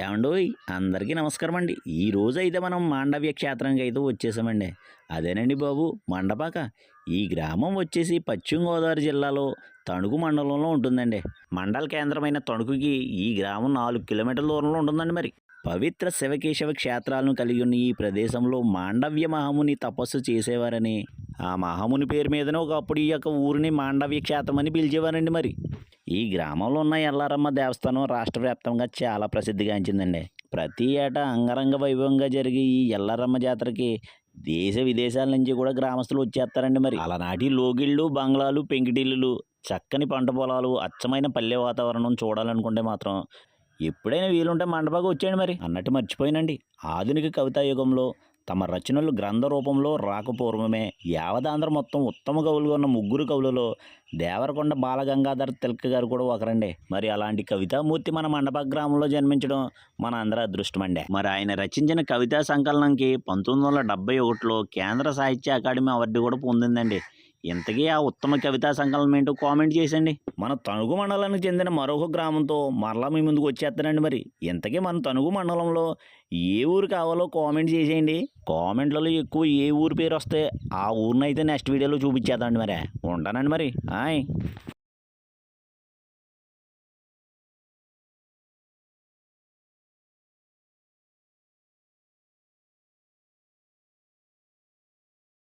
ఏమండోయ్ అందరికీ నమస్కారం అండి. ఈరోజు అయితే మనం మాండవ్య క్షేత్రానికి అయితే వచ్చేసామండి. అదేనండి బాబు మండపాక. ఈ గ్రామం వచ్చేసి పశ్చిమ గోదావరి జిల్లాలో తణుకు మండలంలో ఉంటుందండి. మండల కేంద్రమైన తణుకుకి ఈ గ్రామం 4 కిలోమీటర్ల దూరంలో ఉంటుందండి మరి. పవిత్ర శివకేశవ క్షేత్రాలను కలిగి ఉన్న ఈ ప్రదేశంలో మాండవ్య మహాముని తపస్సు చేసేవారని, ఆ మహాముని పేరు మీదనే ఒకప్పుడు ఈ యొక్క ఊరిని మాండవ్య క్షేత్రం అని పిలిచేవారండి మరి. ఈ గ్రామంలో ఉన్న ఎల్లారమ్మ దేవస్థానం రాష్ట్ర వ్యాప్తంగా చాలా ప్రసిద్ధిగాంచిందండి. ప్రతి ఏటా అంగరంగ వైభవంగా జరిగే ఈ ఎల్లారమ్మ జాతరకి దేశ విదేశాల నుంచి కూడా గ్రామస్తులు వచ్చేస్తారండి మరి. అలనాటి లోగిళ్ళు, బంగ్లాలు, పెంకిటిల్లులు, చక్కని పంట పొలాలు, అచ్చమైన పల్లె వాతావరణం చూడాలనుకుంటే మాత్రం ఎప్పుడైనా వీలుంటే మండపాకు వచ్చేయండి మరి. అన్నట్టు మర్చిపోయినండి, ఆధునిక కవితా యుగంలో తమ రచనలు గ్రంథ రూపంలో రాకపూర్వమే యావదాంధ్ర మొత్తం ఉత్తమ కవులుగా ఉన్న ముగ్గురు కవులలో దేవరకొండ బాలగంగాధర తిలక్ గారు కూడా ఒకరండి. మరి అలాంటి కవితామూర్తి మన మండప గ్రామంలో జన్మించడం మన అందరి అదృష్టం అండి. మరి ఆయన రచించిన కవితా సంకలనంకి 1971లో కేంద్ర సాహిత్య అకాడమీ అవార్డు కూడా పొందిందండి. ఇంతకీ ఆ ఉత్తమ కవితా సంకలనం ఏంటో కామెంట్ చేసండి. మన తణుగు మండలానికి చెందిన మరొక గ్రామంతో మరలా మీ ముందుకు వచ్చేస్తానండి మరి. ఇంతకీ మన తణుగు మండలంలో ఏ ఊరు కావాలో కామెంట్ చేసేయండి. కామెంట్లలో ఎక్కువ ఏ ఊరి పేరు వస్తే ఆ ఊరినైతే నెక్స్ట్ వీడియోలో చూపించేద్దామండి మరి. ఉంటానండి మరి. హాయ్.